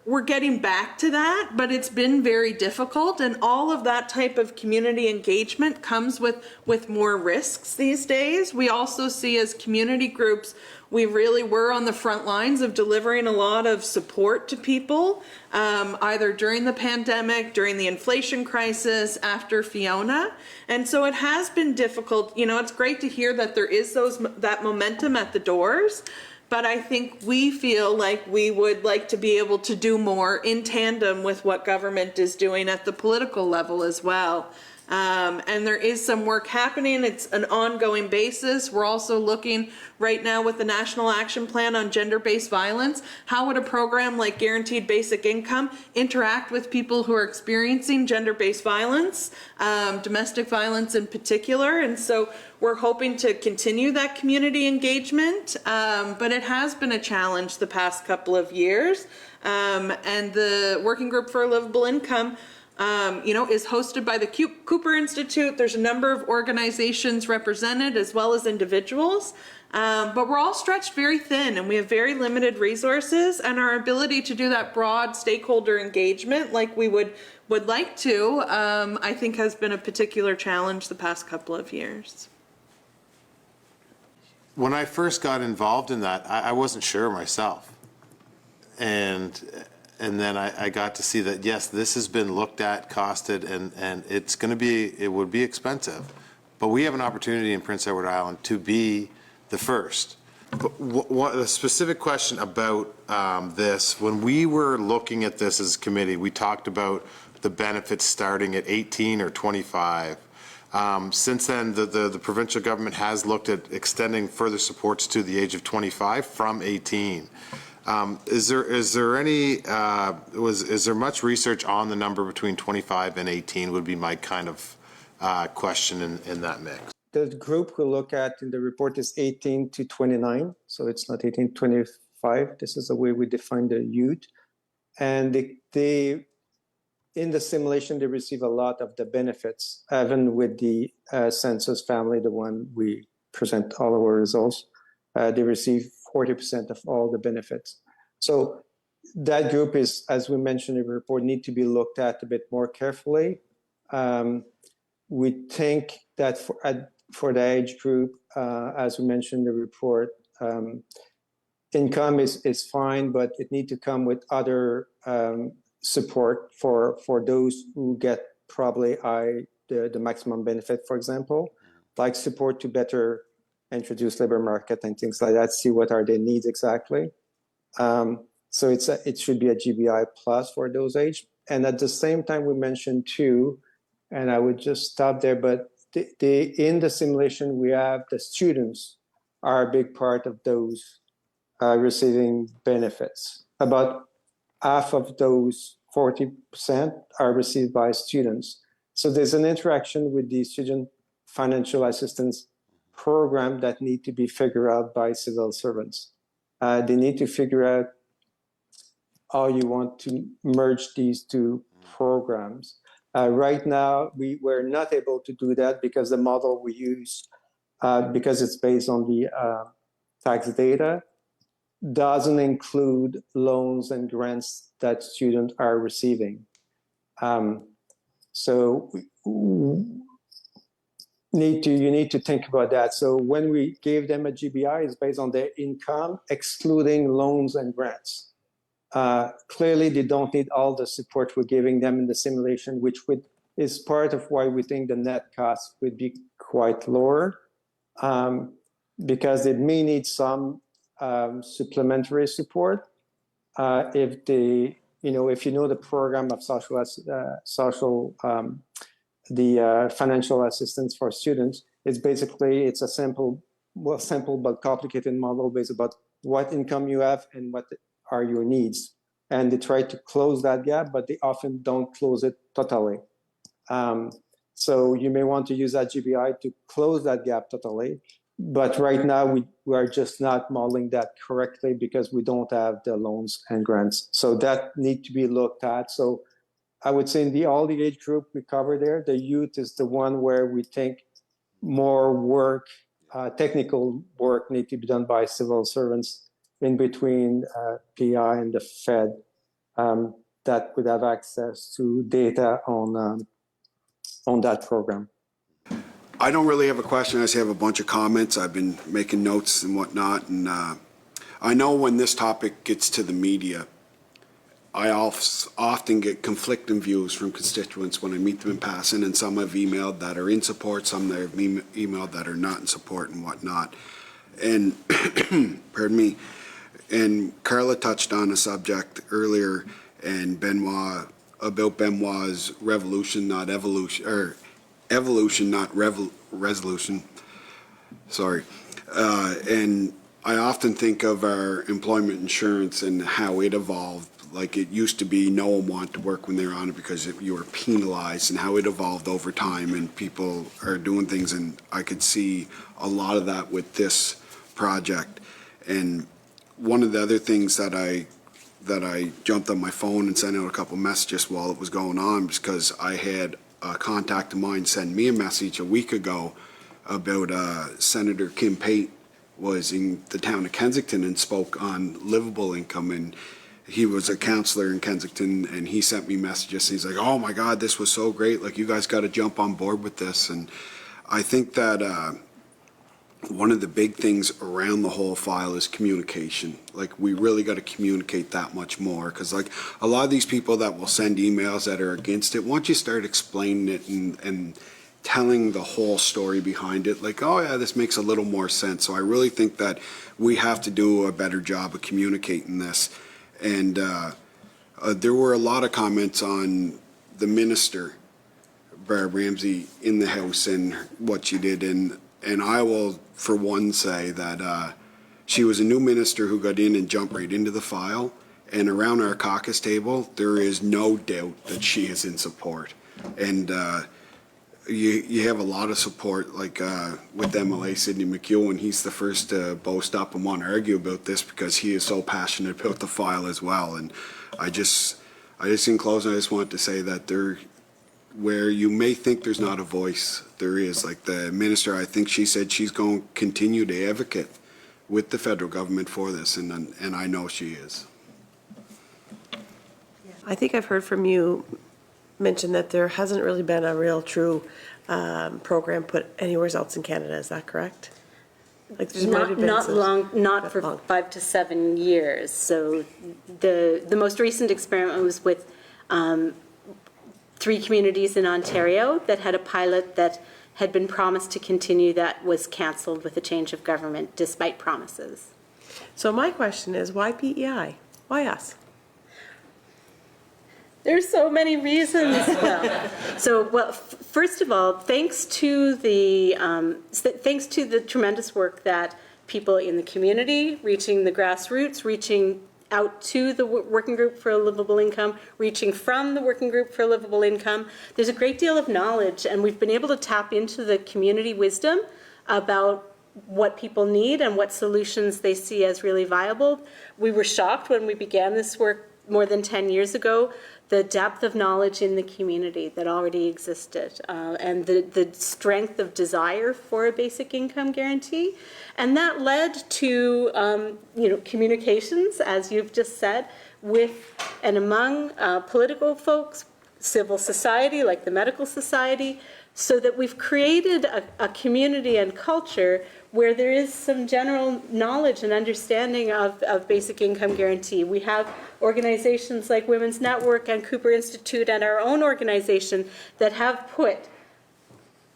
We're getting back to that, but it's been very difficult, and all of that type of community engagement comes with more risks these days. We also see as community groups, we really were on the front lines of delivering a lot of support to people, either during the pandemic, during the inflation crisis, after Fiona. And so it has been difficult. It's great to hear that there is that momentum at the doors. But I think we feel like we would like to be able to do more in tandem with what government is doing at the political level as well. And there is some work happening. It's an ongoing basis. We're also looking right now with the National Action Plan on Gender-Based Violence. How would a program like Guaranteed Basic Income interact with people who are experiencing gender-based violence, domestic violence in particular? And so we're hoping to continue that community engagement, but it has been a challenge the past couple of years. And the Working Group for a Livable Income is hosted by the Cooper Institute. There's a number of organizations represented as well as individuals, but we're all stretched very thin and we have very limited resources, and our ability to do that broad stakeholder engagement like we would like to, I think has been a particular challenge the past couple of years. When I first got involved in that, I wasn't sure myself. And then I got to see that, yes, this has been looked at, costed, and it would be expensive. But we have an opportunity in Prince Edward Island to be the first. But a specific question about this, when we were looking at this as a committee, we talked about the benefits starting at 18 or 25. Since then, the provincial government has looked at extending further supports to the age of 25 from 18. Is there much research on the number between 25 and 18 would be my kind of question in that mix. The group we look at in the report is 18 to 29, so it's not 18 to 25. This is the way we define the youth. And in the simulation, they receive a lot of the benefits, even with the census family, the one we present all of our results. They receive 40% of all the benefits. So that group is, as we mentioned in the report, need to be looked at a bit more carefully. We think that for the age group, as we mentioned in the report, income is fine, but it needs to come with other support for those who get probably the maximum benefit, for example, like support to better introduce labor market and things like that, see what are their needs exactly. So it should be a GBI plus for those age. And at the same time, we mentioned too, and I would just stop there, but in the simulation, we have the students are a big part of those receiving benefits. About half of those 40% are received by students. So there's an interaction with the student financial assistance program that need to be figured out by civil servants. They need to figure out how you want to merge these two programs. Right now, we're not able to do that because the model we use, because it's based on the tax data, doesn't include loans and grants that students are receiving. So you need to think about that. So when we gave them a GBI, it's based on their income, excluding loans and grants. Clearly, they don't need all the support we're giving them in the simulation, which is part of why we think the net cost would be quite lower, because it may need some supplementary support if the if you know the program of the financial assistance for students. It's a simple but complicated model based about what income you have and what are your needs, and they try to close that gap, but they often don't close it totally. So you may want to use that GBI to close that gap totally. But right now, we are just not modeling that correctly because we don't have the loans and grants. So that need to be looked at. So I would say in all the age group we cover there, the youth is the one where we think more work, technical work need to be done by civil servants in between PEI and the Fed that would have access to data on that program. I don't really have a question. I just have a bunch of comments. I've been making notes and whatnot. And I know when this topic gets to the media, I often get conflicting views from constituents when I meet them in passing, and some I've emailed that are in support, some that I've emailed that are not in support and whatnot. And, pardon me, and Carla touched on a subject earlier, and Benoit, about Benoit's revolution, not evolution, or evolution, not resolution. Sorry. And I often think of our employment insurance and how it evolved. Like it used to be no one wanted to work when they were on it because you were penalized, and how it evolved over time, and people are doing things, and I could see a lot of that with this project. And one of the other things that I jumped on my phone and sent out a couple messages while it was going on, because I had a contact of mine send me a message a week ago about Senator Kim Pate was in the town of Kensington and spoke on livable income, and he was a counselor in Kensington, and he sent me messages. He's like, oh my God, this was so great. Like, you guys got to jump on board with this. And I think that one of the big things around the whole file is communication. Like, we really got to communicate that much more, because like a lot of these people that will send emails that are against it, once you start explaining it and telling the whole story behind it, like, oh yeah, this makes a little more sense. So I really think that we have to do a better job of communicating this. And there were a lot of comments on the minister, Barb Ramsey, in the House and what she did. And I will, for one, say that she was a new minister who got in and jumped right into the file. And around our caucus table, there is no doubt that she is in support. And you have a lot of support, like with MLA Sidney McEwen. He's the first to boast up and want to argue about this because he is so passionate about the file as well. And I just in closing, I just want to say that where you may think there's not a voice, there is. Like the minister, I think she said she's going to continue to advocate with the federal government for this, and I know she is. I think I've heard from you mention that there hasn't really been a real true program put anywhere else in Canada. Is that correct? Like there's Not for 5 to 7 years. So the most recent experiment was with 3 communities in Ontario that had a pilot that had been promised to continue that was canceled with a change of government despite promises. So my question is, why PEI? Why us? There's so many reasons. First of all, thanks to the tremendous work that people in the community, reaching the grassroots, reaching out to the Working Group for a Livable Income, reaching from the Working Group for a Livable Income, there's a great deal of knowledge, and we've been able to tap into the community wisdom about what people need and what solutions they see as really viable. We were shocked when we began this work more than 10 years ago the depth of knowledge in the community that already existed, and the strength of desire for a basic income guarantee. And that led to, communications, as you've just said, with and among political folks, civil society, like the medical society, so that we've created a community and culture where there is some general knowledge and understanding of basic income guarantee. We have organizations like Women's Network and Cooper Institute and our own organization that have put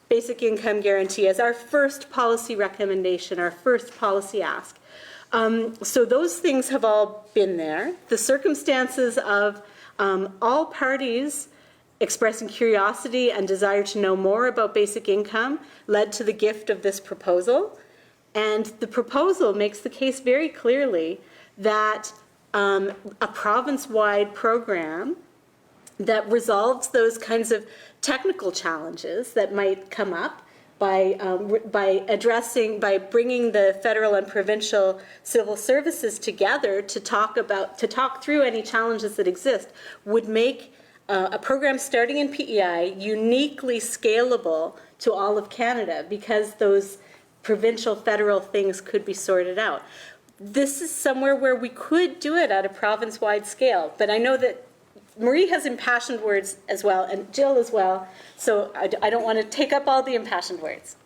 basic income guarantee as our first policy recommendation, our first policy ask. So those things have all been there. The circumstances of all parties expressing curiosity and desire to know more about basic income led to the gift of this proposal. And the proposal makes the case very clearly that a province-wide program that resolves those kinds of technical challenges that might come up by bringing the federal and provincial civil services together to talk through any challenges that exist would make a program starting in PEI uniquely scalable to all of Canada, because those provincial, federal things could be sorted out. This is somewhere where we could do it at a province-wide scale, but I know that Marie has impassioned words as well, and Jill as well, so I don't want to take up all the impassioned words.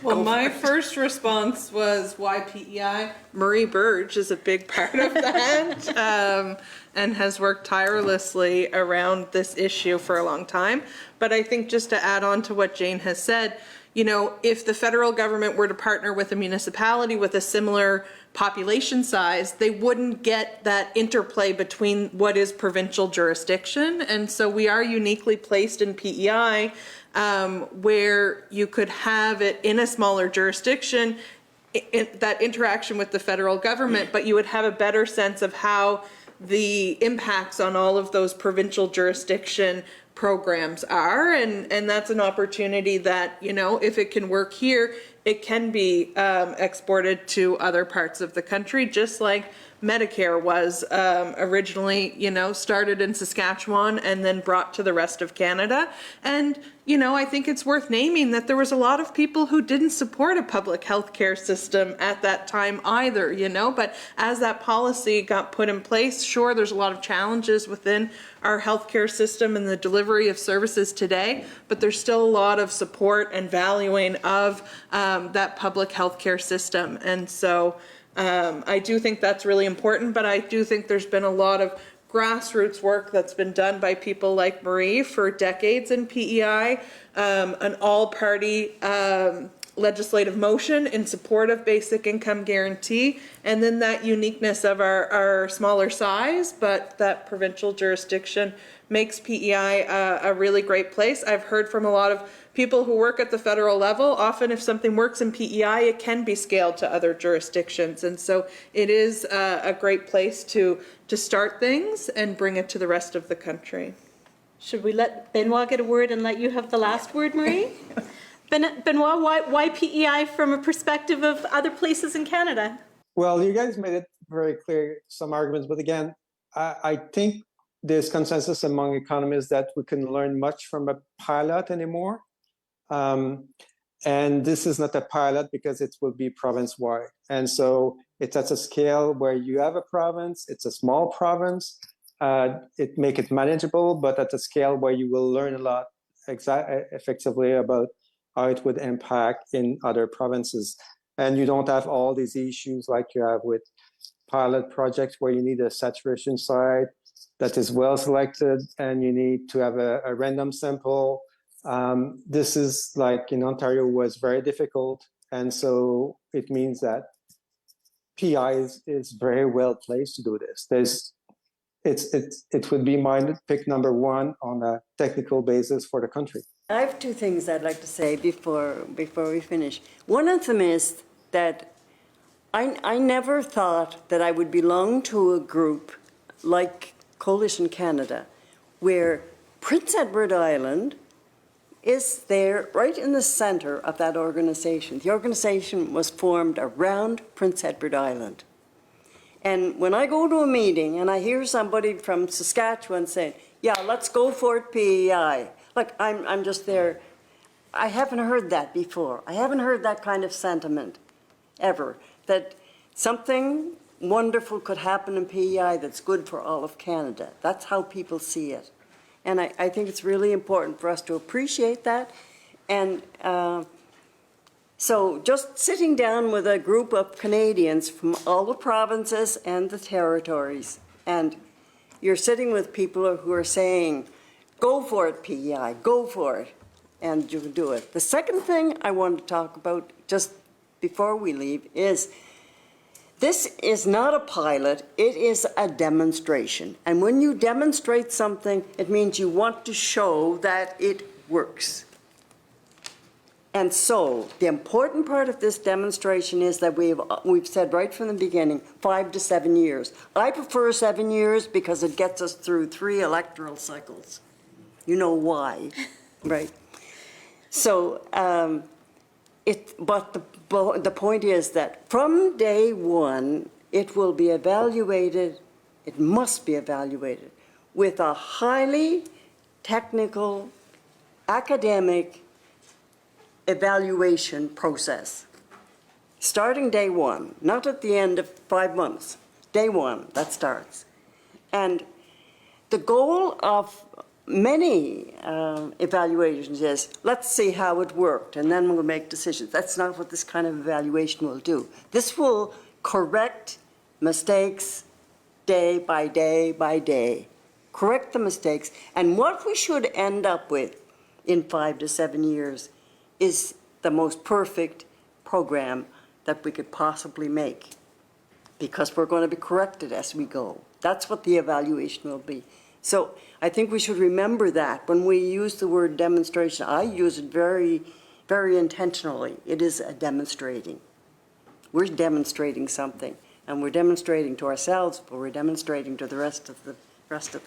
Well, my first response was, why PEI? Marie Burge is a big part of that, and has worked tirelessly around this issue for a long time. But I think, just to add on to what Jane has said, if the federal government were to partner with a municipality with a similar population size, they wouldn't get that interplay between what is provincial jurisdiction. And so we are uniquely placed in PEI, where you could have it in a smaller jurisdiction, that interaction with the federal government, but you would have a better sense of how the impacts on all of those provincial jurisdiction programs are, and that's an opportunity that, if it can work here, it can be exported to other parts of the country, just like Medicare was originally, started in Saskatchewan and then brought to the rest of Canada. And, I think it's worth naming that there was a lot of people who didn't support a public health care system at that time either, but as that policy got put in place, sure, there's a lot of challenges within our healthcare system and the delivery of services today, but there's still a lot of support and valuing of that public healthcare system. And so I do think that's really important, but I do think there's been a lot of grassroots work that's been done by people like Marie for decades in PEI, an all-party legislative motion in support of basic income guarantee, and then that uniqueness of our smaller size, but that provincial jurisdiction makes PEI a really great place. I've heard from a lot of people who work at the federal level, often if something works in PEI, it can be scaled to other jurisdictions. And so it is a great place to start things and bring it to the rest of the country. Should we let Benoit get a word and let you have the last word, Marie? Benoit, why PEI from a perspective of other places in Canada? Well, you guys made it very clear, some arguments, but again, I think there's consensus among economists that we can learn much from a pilot anymore. And this is not a pilot because it will be province-wide. And so it's at a scale where you have a province, it's a small province, it make it manageable, but at a scale where you will learn a lot effectively about how it would impact in other provinces. And you don't have all these issues like you have with pilot projects where you need a saturation site that is well selected and you need to have a random sample. This is like in Ontario was very difficult. And so it means that PEI is very well placed to do this. It would be my pick number one on a technical basis for the country. I have two things I'd like to say before we finish. One of them is that I never thought that I would belong to a group like Coalition Canada, where Prince Edward Island is there right in the center of that organization. The organization was formed around Prince Edward Island. And when I go to a meeting and I hear somebody from Saskatchewan saying, yeah, let's go for it, PEI, look, I'm just there. I haven't heard that before. I haven't heard that kind of sentiment ever, that something wonderful could happen in PEI that's good for all of Canada. That's how people see it. And I think it's really important for us to appreciate that. And so just sitting down with a group of Canadians from all the provinces and the territories, and you're sitting with people who are saying, go for it, PEI, go for it, and you can do it. The second thing I want to talk about just before we leave is this is not a pilot, it is a demonstration. And when you demonstrate something, it means you want to show that it works. And so the important part of this demonstration is that we've said right from the beginning, 5 to 7 years. I prefer 7 years because it gets us through 3 electoral cycles. You know why, right? So, but the point is that from day one, it will be evaluated, it must be evaluated with a highly technical, academic evaluation process. Starting day one, not at the end of 5 months, day one, that starts. And the goal of many evaluations is, let's see how it worked, and then we'll make decisions. That's not what this kind of evaluation will do. This will correct mistakes day by day by day, correct the mistakes. And what we should end up with in 5 to 7 years is the most perfect program that we could possibly make, because we're going to be corrected as we go. That's what the evaluation will be. So I think we should remember that when we use the word demonstration. I use it very, very intentionally. It is a demonstrating. We're demonstrating something, and we're demonstrating to ourselves, but we're demonstrating to the rest of the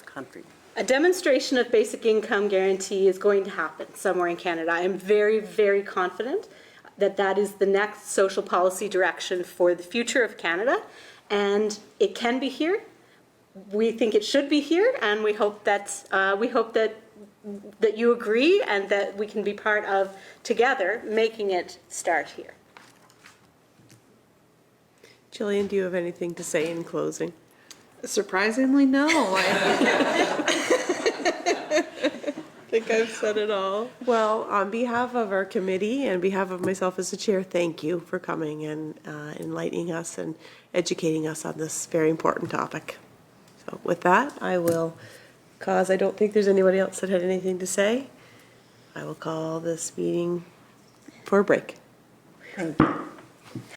country. A demonstration of basic income guarantee is going to happen somewhere in Canada. I am very, very confident that that is the next social policy direction for the future of Canada, and it can be here. We think it should be here, and we hope that you agree, and that we can be part of together making it start here. Jillian, do you have anything to say in closing? Surprisingly, no. I think I've said it all. Well, on behalf of our committee and behalf of myself as the chair, thank you for coming and enlightening us and educating us on this very important topic. So with that, I don't think there's anybody else that had anything to say, I will call this meeting for a break. Thank you.